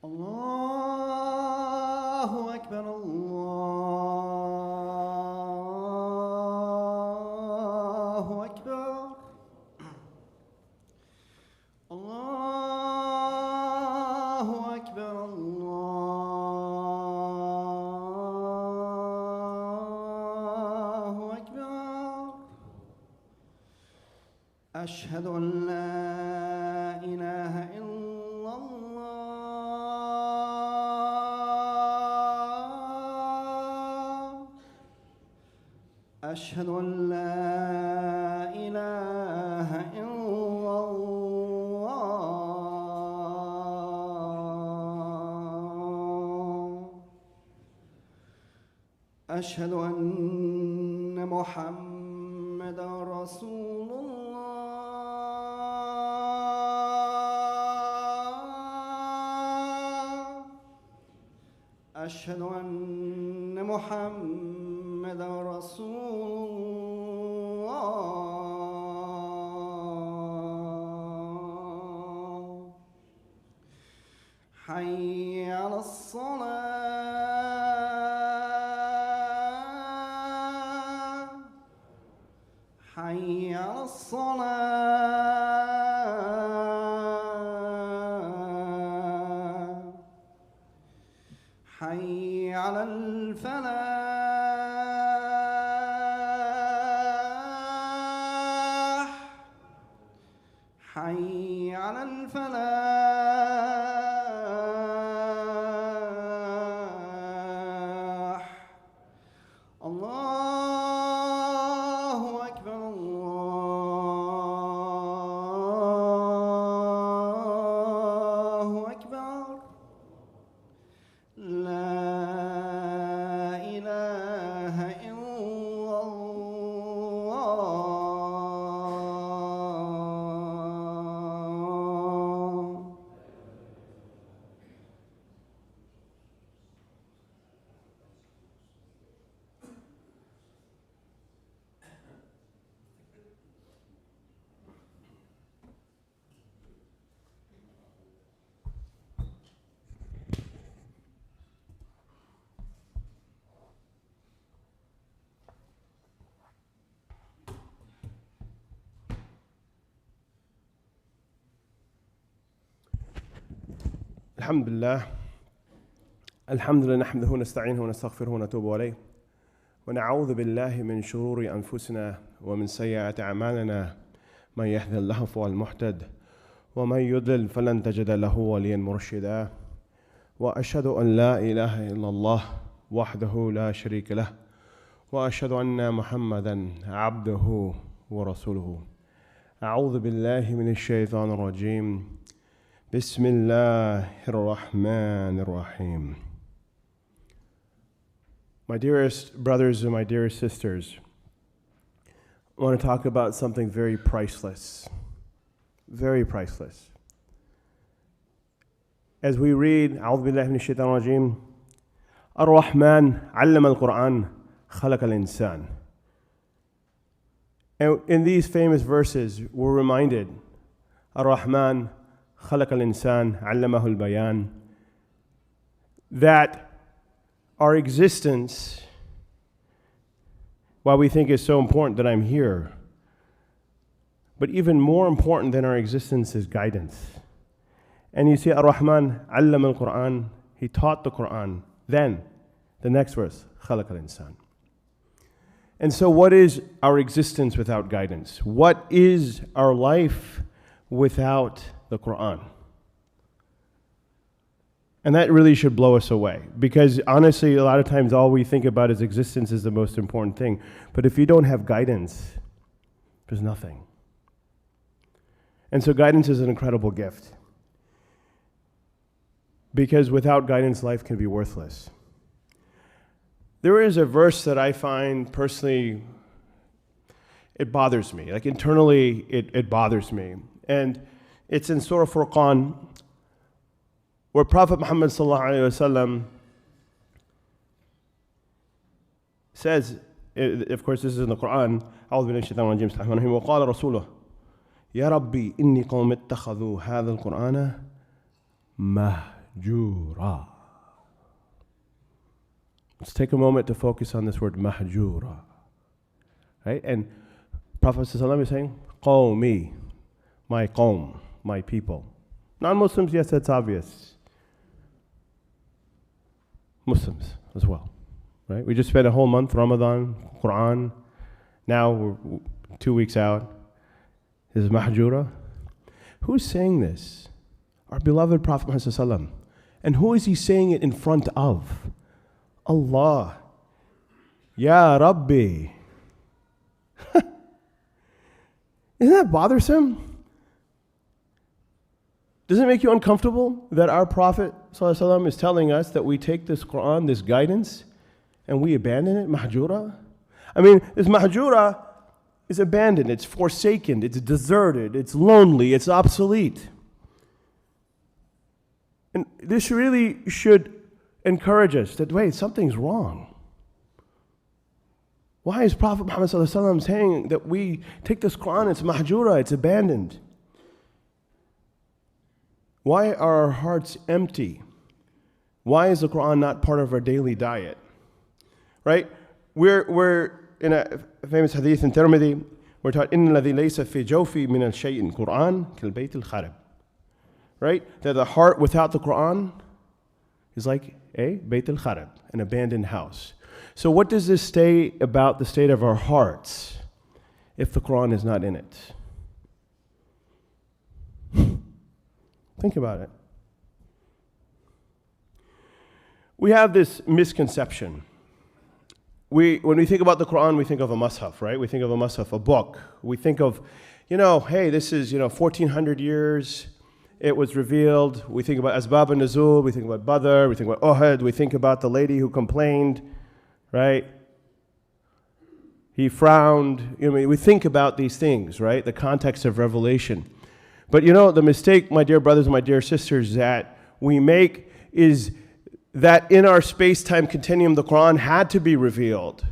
الله أكبر الله أكبر الله أكبر الله أكبر أشهد أن لا إله إلا الله أشهد أن لا إله إلا الله أشهد أن محمدًا رسول الله أشهد أن محمدًا رسول الله حي على الصلاة حي على الصلاة حي على الفلاح حي على الفلاح الله أكبر الله أكبر لا إله إلا الله الحمد لله نحمده ونستعينه ونستغفره ونتوب إليه ونعوذ بالله من شرور أنفسنا ومن سيئات أعمالنا من يهد الله فهو المهتد ومن يضلل فلن تجد له وليا مرشدا وأشهد أن لا إله إلا الله وحده لا شريك له وأشهد أن محمدا عبده ورسوله أعوذ بالله من الشيطان الرجيم بسم الله الرحمن الرحيم. My dearest brothers and my dearest sisters, I want to talk about something very priceless. Very priceless. As we read, أعوذ بالله من الشيطان الرجيم الرحمن علم القرآن خلق الإنسان. And in these famous verses, we're reminded الرحمن خلق الإنسان علمه البيان, that our existence, while we think it's so important that I'm here, but even more important than our existence is guidance. And you see, Ar-Rahman allama al-Quran, he taught the Quran. Then, the next verse, خلق الإنسان. And so what is our existence without guidance? What is our life without the Quran? And that really should blow us away, because honestly, a lot of times all we think about is existence is the most important thing. But if you don't have guidance, there's nothing. And so guidance is an incredible gift, because without guidance, life can be worthless. There is a verse that I find personally, it bothers me. Like internally, it bothers me. And it's in Surah Furqan, where Prophet Muhammad sallallahu alaihi wasallam says, of course this is in the Quran, أعوذ بالله من الشيطان الرجيم بسم الله الرحمن الرحيم وقال رسوله يا ربي إني قوم اتخذوا هذا القرآن mahjura. Let's take a moment to focus on this word mahjura. Right? And Prophet ﷺ is saying, qawmi, my qawm, my people. Non-Muslims, yes, that's obvious. Muslims as well. Right? We just spent a whole month, Ramadan, Quran. Now we're 2 weeks out. This is mahjura. Who's saying this? Our beloved Prophet Muhammad ﷺ. And who is he saying it in front of? Allah. Ya Rabbi. Isn't that bothersome? Does it make you uncomfortable that our Prophet ﷺ is telling us that we take this Quran, this guidance, and we abandon it? Mahjura? I mean, this mahjura is abandoned, it's forsaken, it's deserted, it's lonely, it's obsolete. And this really should encourage us that, wait, something's wrong. Why is Prophet Muhammad ﷺ saying that we take this Quran, it's mahjura, it's abandoned? Why are our hearts empty? Why is the Quran not part of our daily diet? Right? We're in a famous hadith in Tirmidhi, we're taught, إِنَّ الَّذِي لَيْسَ فِي جَوْفِي مِنَ الشَّيْءٍ الْقُرْآنِ كَالْبَيْتِ الْخَرَبِ. Right? That the heart without the Quran is like a Bayt al-Kharab, an abandoned house. So what does this say about the state of our hearts if the Quran is not in it? Think about it. We have this misconception. When we think about the Quran, we think of a mushaf, right? We think of a mushaf, a book. We think of, hey, this is, 1,400 years. It was revealed. We think about Asbab al-Nuzul. We think about Badr. We think about Uhud. We think about the lady who complained, right? He frowned. We think about these things, right? The context of revelation. But the mistake, my dear brothers and my dear sisters, that we make is that in our space-time continuum, the Quran had to be revealed.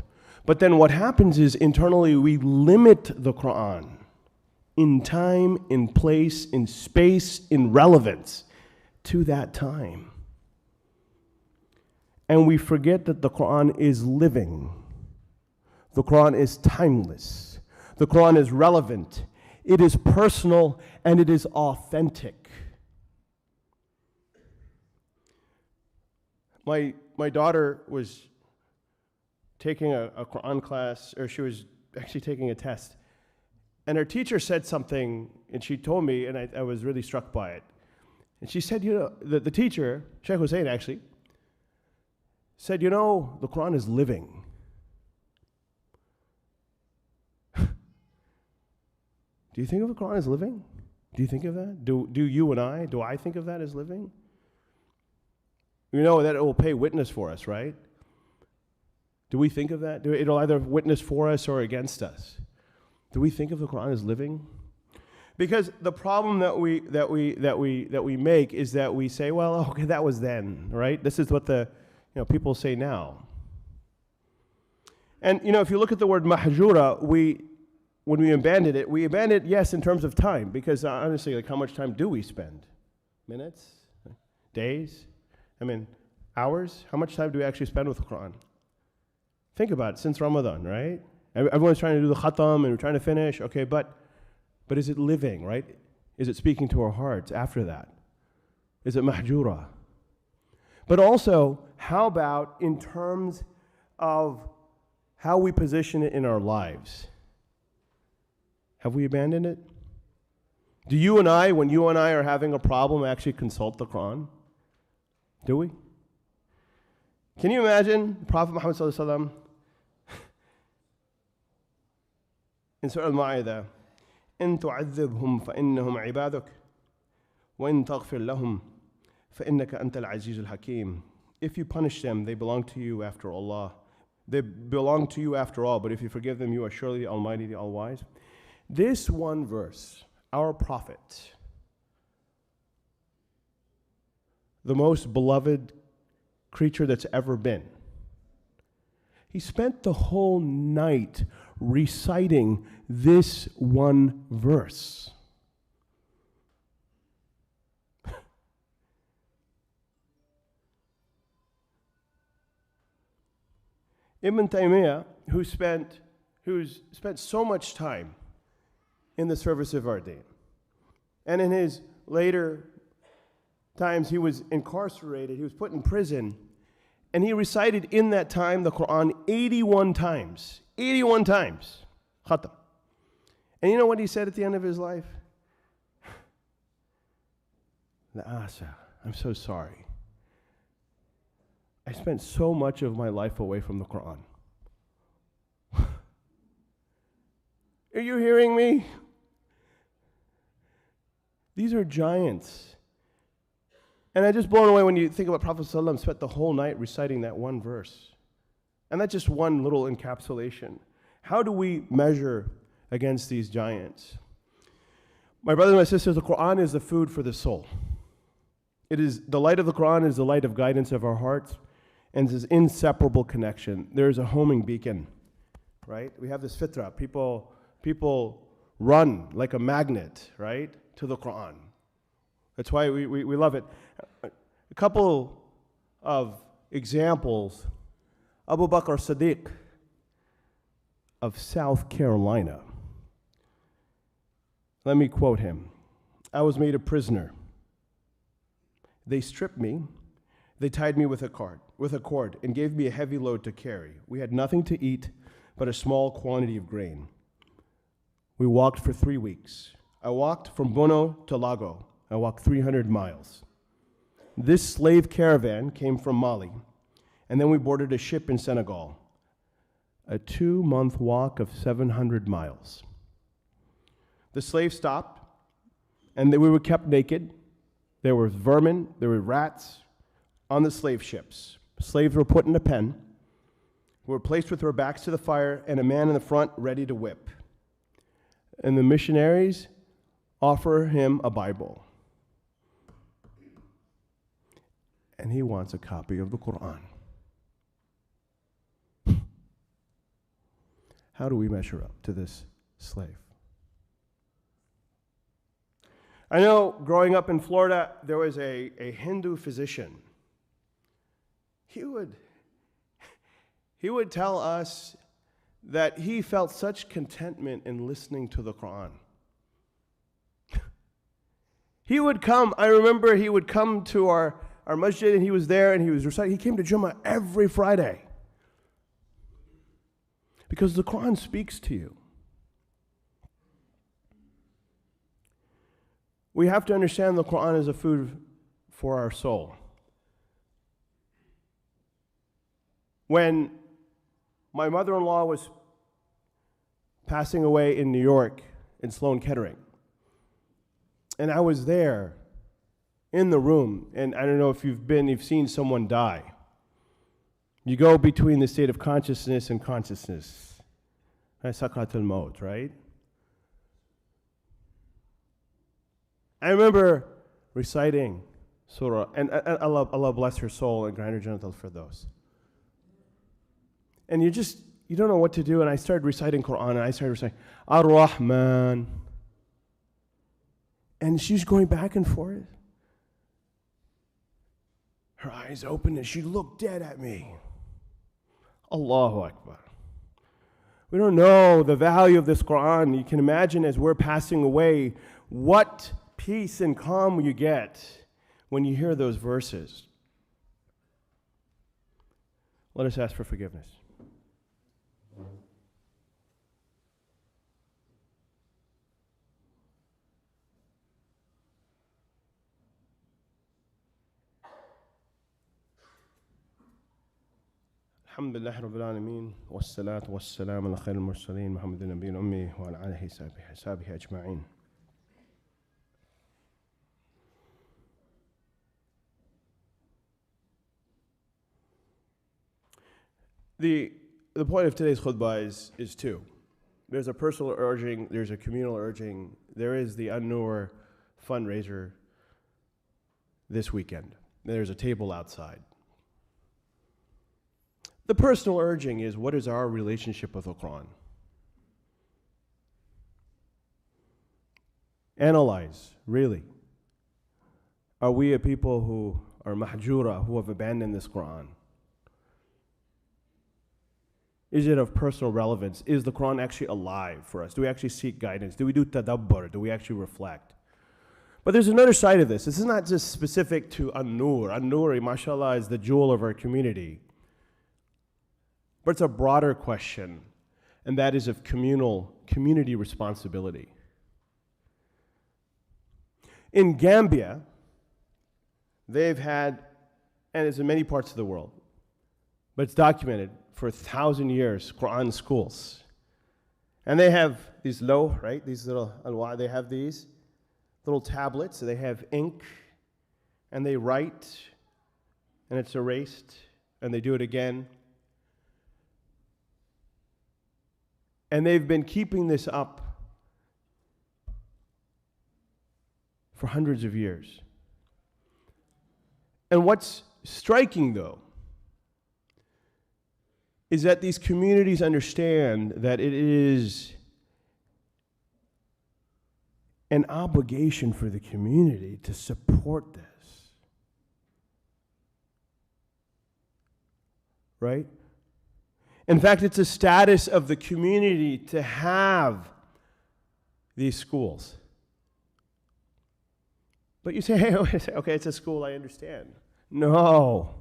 But then what happens is internally we limit the Quran in time, in place, in space, in relevance to that time. And we forget that the Quran is living. The Quran is timeless. The Quran is relevant. It is personal and it is authentic. My daughter was taking a Quran class, or she was actually taking a test. And her teacher said something, and she told me, and I was really struck by it. And she said, the teacher, Sheikh Hussein actually, said, the Quran is living. Do you think of the Quran as living? Do you think of that? Do I think of that as living? We know that it will pay witness for us, right? Do we think of that? It'll either witness for us or against us. Do we think of the Quran as living? Because the problem that we make is that we say, well, okay, that was then, right? This is what the people say now. And if you look at the word mahjura, when we abandon it, yes, in terms of time, because honestly, how much time do we spend? Minutes? Days? Hours? How much time do we actually spend with the Quran? Think about it, since Ramadan, right? Everyone's trying to do the khatam and we're trying to finish, okay, but is it living, right? Is it speaking to our hearts after that? Is it mahjura? But also, how about in terms of how we position it in our lives? Have we abandoned it? Do you and I, when you and I are having a problem, actually consult the Quran? Do we? Can you imagine Prophet Muhammad sallallahu alaihi wasallam in Surah Al-Ma'idah, إن تعذبهم فإنهم عبادك وإن تغفر لهم فإنك أنت العزيز الحكيم. If you punish them, they belong to you after Allah. They belong to you after all, but if you forgive them, you are surely the Almighty, the All-Wise. This one verse, our Prophet, the most beloved creature that's ever been, he spent the whole night reciting this one verse. Ibn Taymiyyah, who's spent so much time in the service of our deen. And in his later times, he was incarcerated, he was put in prison, and he recited in that time the Quran 81 times. 81 times. Khatam. And you know what he said at the end of his life? La asa, I'm so sorry. I spent so much of my life away from the Quran. Are you hearing me? These are giants. And I'm just blown away when you think about Prophet ﷺ spent the whole night reciting that one verse. And that's just one little encapsulation. How do we measure against these giants? My brothers and my sisters, the Quran is the food for the soul. It is the light of the Quran is the light of guidance of our hearts, and it's an inseparable connection. There is a homing beacon, right? We have this fitra. People run like a magnet, right, to the Quran. That's why we love it. A couple of examples. Abu Bakr Siddiq of South Carolina. Let me quote him. I was made a prisoner. They stripped me. They tied me with a cord and gave me a heavy load to carry. We had nothing to eat but a small quantity of grain. We walked for 3 weeks. I walked from Bono to Lago. I walked 300 miles. This slave caravan came from Mali, and then we boarded a ship in Senegal. A 2-month walk of 700 miles. The slaves stopped, and we were kept naked. There were vermin, there were rats on the slave ships. Slaves were put in a pen, were placed with their backs to the fire, and a man in the front ready to whip. And the missionaries offer him a Bible. And he wants a copy of the Quran. How do we measure up to this slave? I know growing up in Florida, there was a Hindu physician. He would tell us that he felt such contentment in listening to the Quran. He would come, I remember he would come to our masjid, and he was there and he was reciting. He came to Jummah every Friday. Because the Quran speaks to you. We have to understand the Quran is a food for our soul. When my mother-in-law was passing away in New York, in Sloan Kettering, and I was there in the room, and I don't know if you've seen someone die. You go between the state of consciousness and consciousness. Sakat al-maut, right? I remember reciting surah, and Allah bless her soul and grant her Jannat al-Firdaus. And you don't know what to do, and I started reciting Quran, and I started reciting Ar-Rahman. And she's going back and forth. Her eyes opened, and she looked dead at me. Allahu Akbar. We don't know the value of this Quran. You can imagine as we're passing away, what peace and calm you get when you hear those verses. Let us ask for forgiveness. الحمد لله رب العالمين والصلاة والسلام على خير المرسلين محمد النبي الأمي وعلى آله وصحبه أجمعين. The point of today's khutbah is two. There's a personal urging, there's a communal urging, there is the An-Nur fundraiser this weekend. There's a table outside. The personal urging is, what is our relationship with the Quran? Analyze, really. Are we a people who are mahjura, who have abandoned this Quran? Is it of personal relevance? Is the Quran actually alive for us? Do we actually seek guidance? Do we do tadabbur? Do we actually reflect? But there's another side of this. This is not just specific to An-Nur. An-Nur, mashallah, is the jewel of our community. But it's a broader question, and that is of community responsibility. In Gambia, they've had, and it's in many parts of the world, but it's documented for 1,000 years, Quran schools. And they have these right? These little, they have these little tablets, so they have ink, and they write, and it's erased, and they do it again. And they've been keeping this up for hundreds of years. And what's striking, though, is that these communities understand that it is an obligation for the community to support this. Right? In fact, it's a status of the community to have these schools. But you say, hey, okay, it's a school, I understand. No.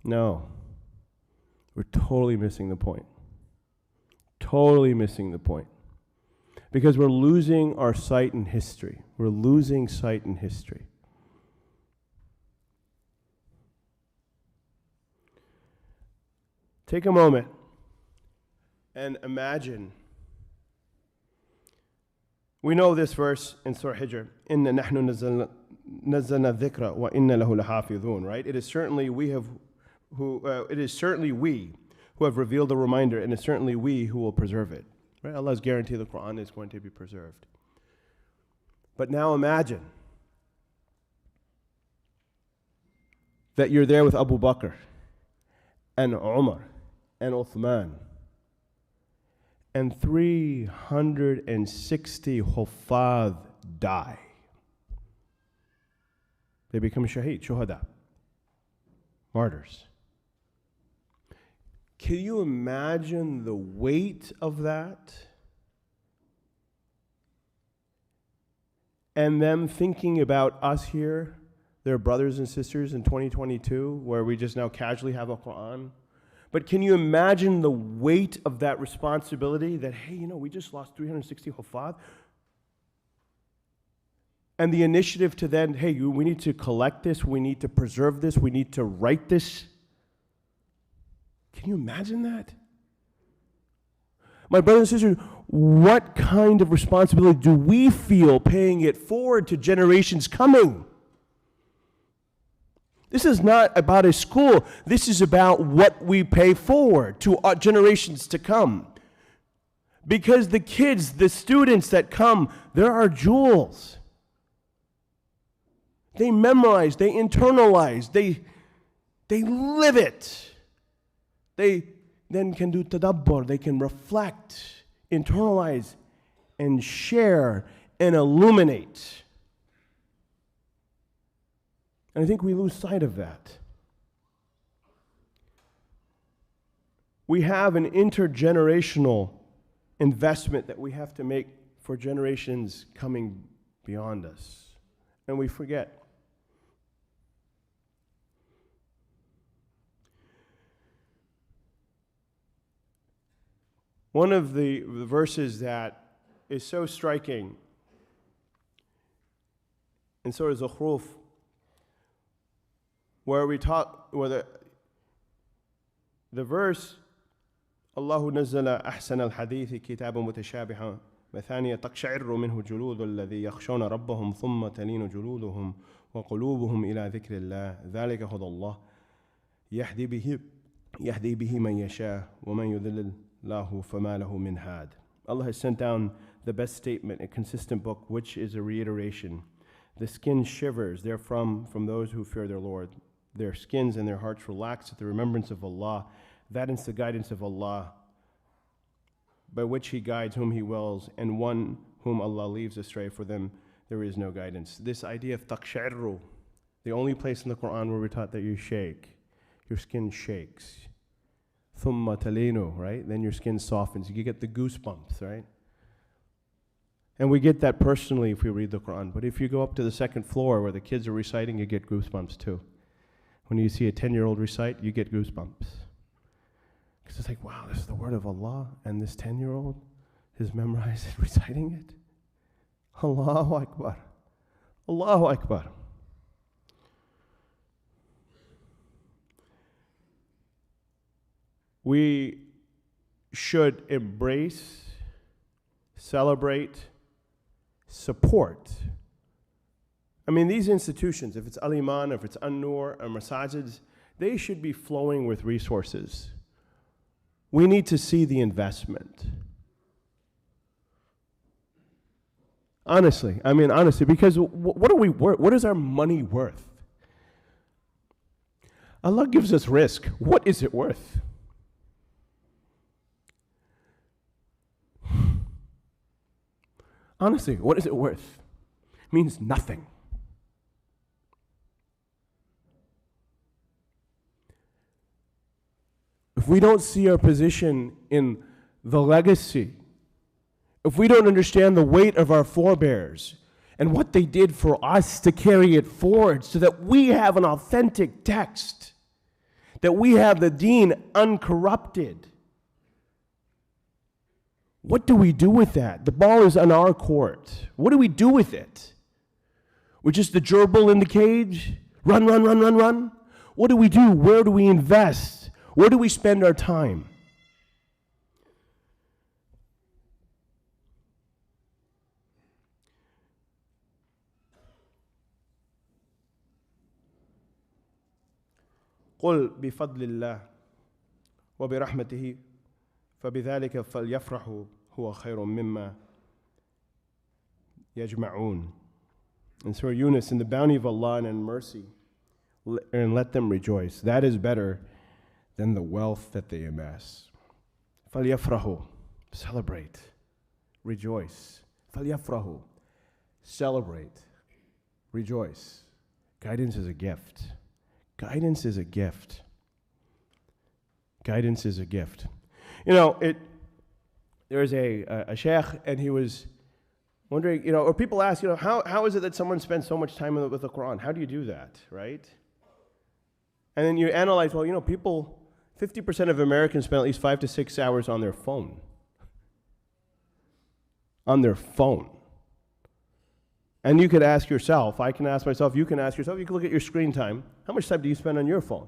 We're totally missing the point. Totally missing the point. Because we're losing our sight in history. We're losing sight in history. Take a moment and imagine. We know this verse in Surah Hijr, Inna nahnu nazzalna dhikra wa inna lahu lahafidhun, right? It is certainly we who have revealed the reminder, and it's certainly we who will preserve it. Right? Allah's guarantee the Quran is going to be preserved. But now imagine that you're there with Abu Bakr and Umar and Uthman, and 360 huffaz die. They become shaheed, shuhada, martyrs. Can you imagine the weight of that? And them thinking about us here, their brothers and sisters in 2022, where we just now casually have a Quran. But can you imagine the weight of that responsibility that, hey, we just lost 360 huffaz? And the initiative to then, hey, we need to collect this, we need to preserve this, we need to write this. Can you imagine that? My brothers and sisters, what kind of responsibility do we feel paying it forward to generations coming? This is not about a school. This is about what we pay forward to our generations to come. Because the kids, the students that come, there are jewels. They memorize, they internalize, they live it. They then can do tadabbur, they can reflect, internalize, and share, and illuminate. And I think we lose sight of that. We have an intergenerational investment that we have to make for generations coming beyond us. And we forget. One of the verses that is so striking in Surah Zukhruf, where the verse, Allahu nazzala ahsan al-hadithi kitaban mutashabihan مثانية تقشعر منه جلود الذي يخشون ربهم ثم تلين جلودهم وقلوبهم إلى ذكر الله ذلك هدى الله يهدي به من يشاء ومن يضلل الله فما له من هاد. Allah has sent down the best statement, a consistent book, which is a reiteration. The skin shivers therefrom from those who fear their Lord. Their skins and their hearts relax at the remembrance of Allah. That is the guidance of Allah, by which He guides whom He wills, and one whom Allah leaves astray, for them there is no guidance. This idea of taqsha'ru, the only place in the Quran where we're taught that you shake, your skin shakes. ثُمَّ تَلِينُ, right? Then your skin softens. You get the goosebumps, right? And we get that personally if we read the Quran. But if you go up to the second floor where the kids are reciting, you get goosebumps too. When you see a 10-year-old recite, you get goosebumps. Because it's like, wow, this is the word of Allah, and this 10-year-old is memorized and reciting it. Allahu Akbar. Allahu Akbar. We should embrace, celebrate, support. I mean, these institutions, if it's Al-Iman, if it's An-Nur, or Masajids, they should be flowing with resources. We need to see the investment. Honestly, because what are we worth? What is our money worth? Allah gives us risk. What is it worth? Honestly, what is it worth? It means nothing. If we don't see our position in the legacy, if we don't understand the weight of our forebears and what they did for us to carry it forward so that we have an authentic text, that we have the deen uncorrupted, what do we do with that? The ball is on our court. What do we do with it? We're just the gerbil in the cage? Run, run, run, run, run? What do we do? Where do we invest? Where do we spend our time? قل بفضل الله وبرحمته فبذلك فليفرحوا هو خير مما يجمعون. In Surah Yunus, in the bounty of Allah and in mercy, and let them rejoice. That is better than the wealth that they amass. فليفرحوا, celebrate, rejoice. فليفرحوا, celebrate, rejoice. Guidance is a gift. Guidance is a gift. Guidance is a gift. You know, there's a sheikh, and he was wondering, or people ask, how is it that someone spends so much time with the Quran? How do you do that, right? And then you analyze, people, 50% of Americans spend at least 5 to 6 hours on their phone. On their phone. And you could ask yourself, I can ask myself, you can ask yourself, you can look at your screen time. How much time do you spend on your phone?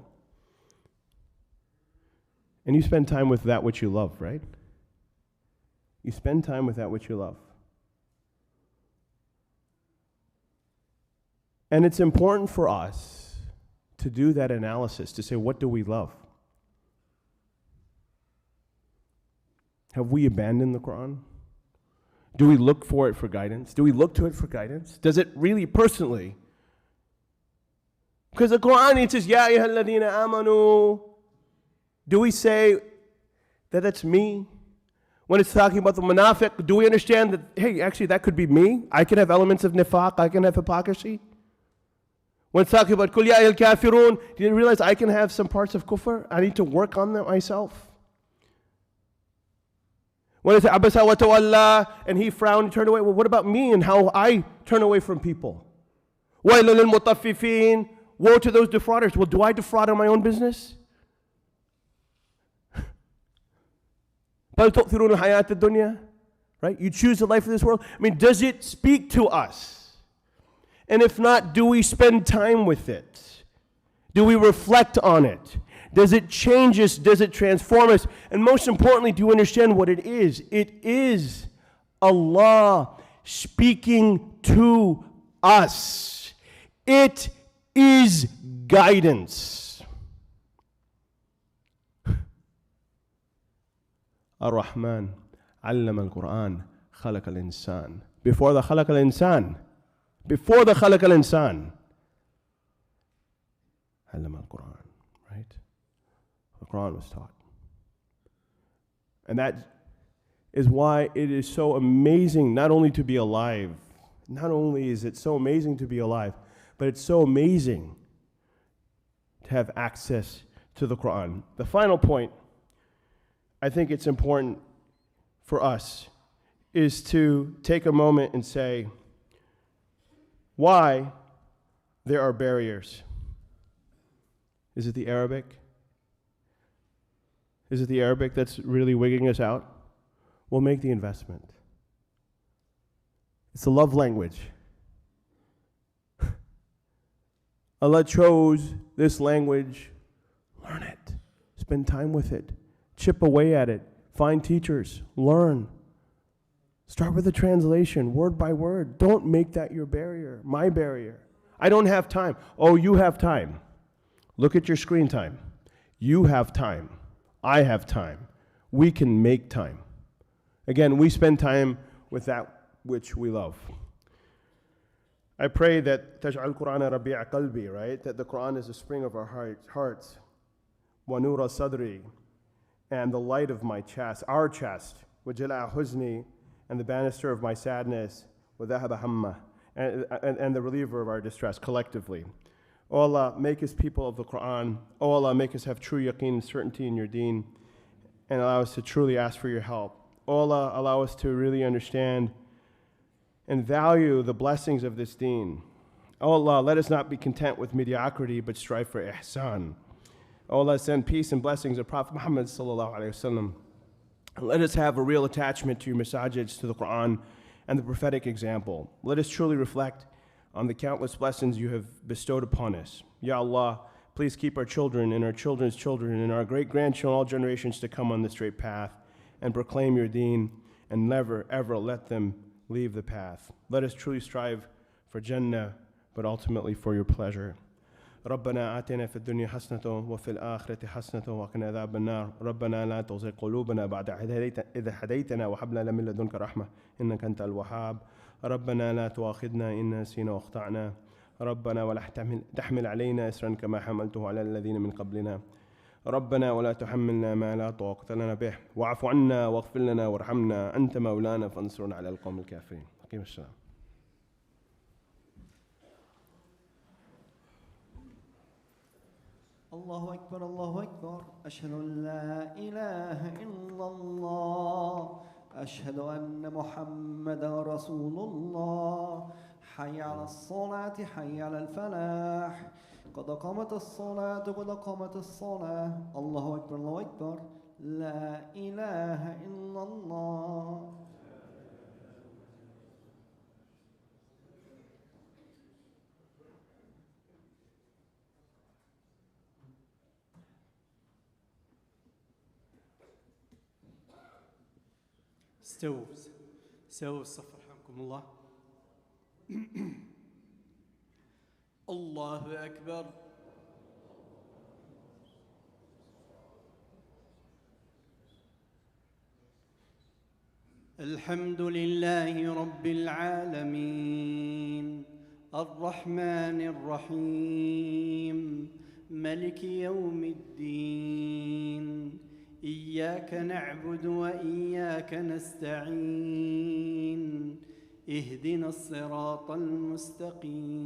And you spend time with that which you love, right? You spend time with that which you love. And it's important for us to do that analysis, to say, what do we love? Have we abandoned the Quran? Do we look for it for guidance? Do we look to it for guidance? Does it really personally? Because the Quran, it says, Ya ayyuhalladhina amanu. Do we say that that's me? When it's talking about the munafiq, do we understand that, hey, actually that could be me? I can have elements of nifaq, I can have hypocrisy. When it's talking about Kul ya ayyuhal kafirun, do you realize I can have some parts of kufr? I need to work on them myself. When it's abasa wa tawalla, and he frowned and turned away, well, what about me and how I turn away from people? Wailul lil mutaffifin, woe to those defrauders. Well, do I defraud on my own business? Bal tu'thiruna hayat ad-dunya, right? You choose the life of this world. I mean, does it speak to us? And if not, do we spend time with it? Do we reflect on it? Does it change us? Does it transform us? And most importantly, do you understand what it is? It is Allah speaking to us. It is guidance. Ar-Rahman allama al-Quran khalaq al-insan. Before the khalaq al-insan, allama al-Quran, right? The Quran was taught. And that is why it is so amazing not only to be alive, not only is it so amazing to be alive, but it's so amazing to have access to the Quran. The final point, I think it's important for us is to take a moment and say why there are barriers. Is it the Arabic? Is it the Arabic that's really wigging us out? We'll make the investment. It's a love language. Allah chose this language. Learn it. Spend time with it. Chip away at it. Find teachers. Learn. Start with the translation, word by word. Don't make that your barrier, my barrier. I don't have time. Oh, you have time. Look at your screen time. You have time. I have time. We can make time. Again, we spend time with that which we love. I pray that تجعل القرآن ربيع قلبي, right? That the Quran is the spring of our hearts. وَنُورَ صَدْرِي, and the light of my chest, our chest. وَجَلَعَ حُزْنِي, and the banister of my sadness. وَذَهَبَ هَمَّةِ, and the reliever of our distress collectively. O Allah, make us people of the Quran. O Allah, make us have true yaqeen and certainty in your deen, and allow us to truly ask for your help. O Allah, allow us to really understand and value the blessings of this deen. O Allah, let us not be content with mediocrity, but strive for ihsan. O Allah, send peace and blessings of Prophet Muhammad sallallahu alaihi wasallam. Let us have a real attachment to your messages, to the Quran, and the prophetic example. Let us truly reflect on the countless blessings you have bestowed upon us. Ya Allah, please keep our children and our children's children and our great-grandchildren, all generations to come on the straight path, and proclaim your deen, and never, ever let them leave the path. Let us truly strive for Jannah, but ultimately for your pleasure. ربنا آتنا في الدنيا حسنة وفي الآخرة حسنة وقنا عذاب النار. ربنا لا تزغ قلوبنا بعد إذ هديتنا وهب لنا من لدنك رحمة إنك أنت الوهاب. ربنا لا تؤاخذنا إن نسينا وأخطأنا. ربنا ولا تحمل علينا إصرا كما حملته على الذين من قبلنا. ربنا ولا تحملنا ما لا طاقة لنا به واعف عنا واغفر لنا وارحمنا أنت مولانا فانصرنا على القوم الكافرين. أقيم السلام. الله أكبر الله أكبر. أشهد أن لا إله إلا الله. أشهد أن محمدا رسول الله. حي على الصلاة حي على الفلاح. قد قامت الصلاة قد قامت الصلاة. الله أكبر الله أكبر. لا إله إلا الله. استووا الصف رحمكم الله. الله أكبر. الحمد لله رب العالمين الرحمن الرحيم ملك يوم الدين. إياك نعبد وإياك نستعين. اهدنا الصراط المستقيم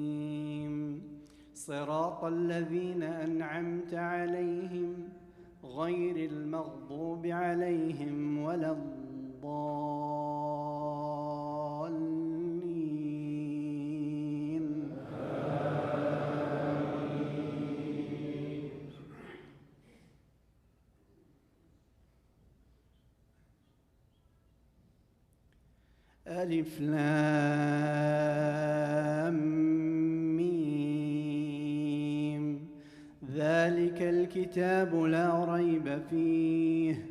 صراط الذين أنعمت عليهم غير المغضوب عليهم ولا الضالين. ألف لام ميم. ذلك الكتاب لا ريب فيه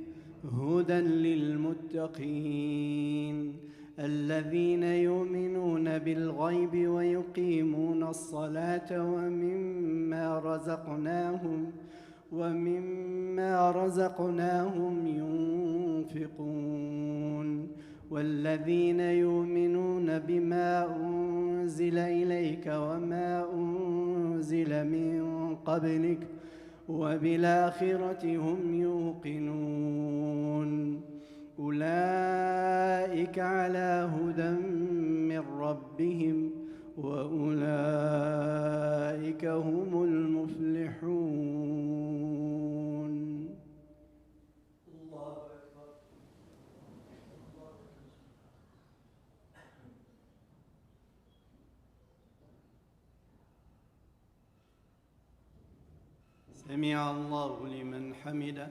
هدى للمتقين الذين يؤمنون بالغيب ويقيمون الصلاة ومما رزقناهم ينفقون والذين يؤمنون بما أنزل إليك وما أنزل من قبلك وبالآخرة هم يوقنون. أولئك على هدى من ربهم وأولئك هم المفلحون. الله سمع الله لمن حمده.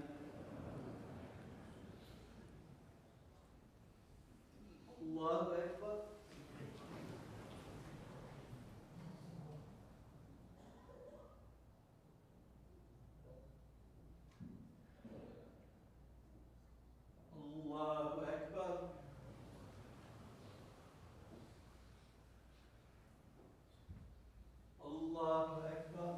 الله أكبر. الله أكبر. الله أكبر.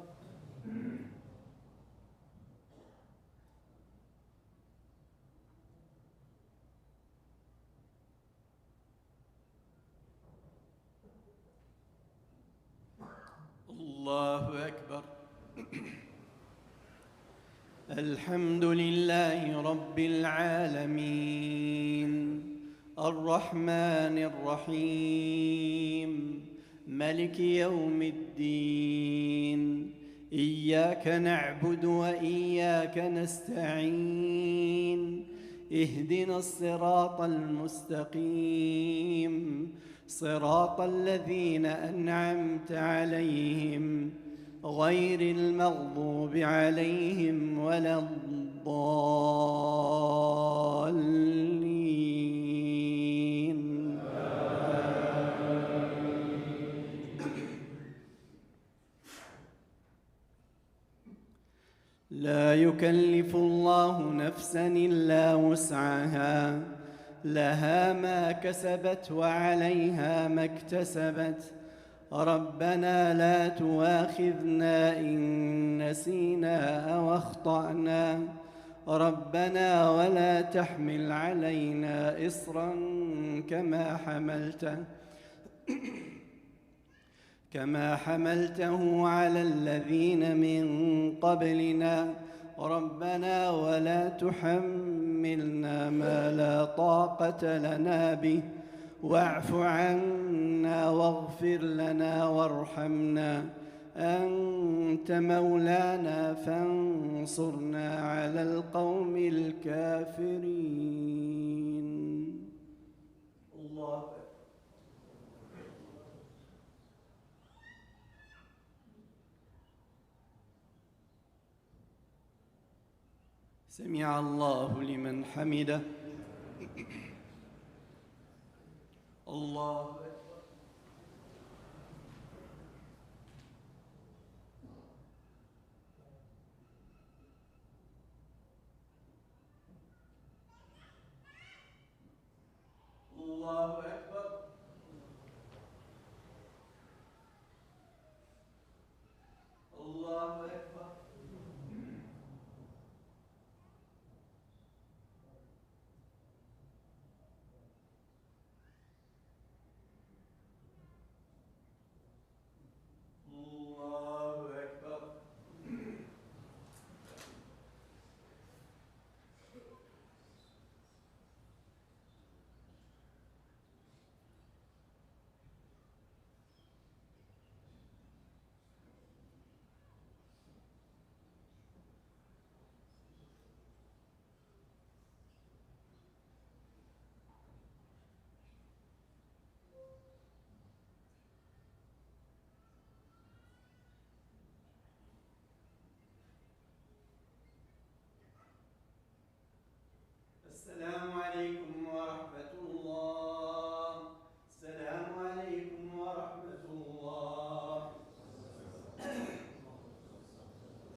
الله أكبر. الحمد لله رب العالمين الرحمن الرحيم ملك يوم الدين. إياك نعبد وإياك نستعين. اهدنا الصراط المستقيم صراط الذين أنعمت عليهم غير المغضوب عليهم ولا الضالين. لا يكلف الله نفسا إلا وسعها لها ما كسبت وعليها ما اكتسبت. ربنا لا تؤاخذنا إن نسينا أو أخطأنا. ربنا ولا تحمل علينا إصرا كما حملته على الذين من قبلنا. ربنا ولا تحملنا ما لا طاقة لنا به واعف عنا واغفر لنا وارحمنا. أنت مولانا فانصرنا على القوم الكافرين. الله سمع الله لمن حمده. الله أكبر. الله أكبر. الله أكبر. السلام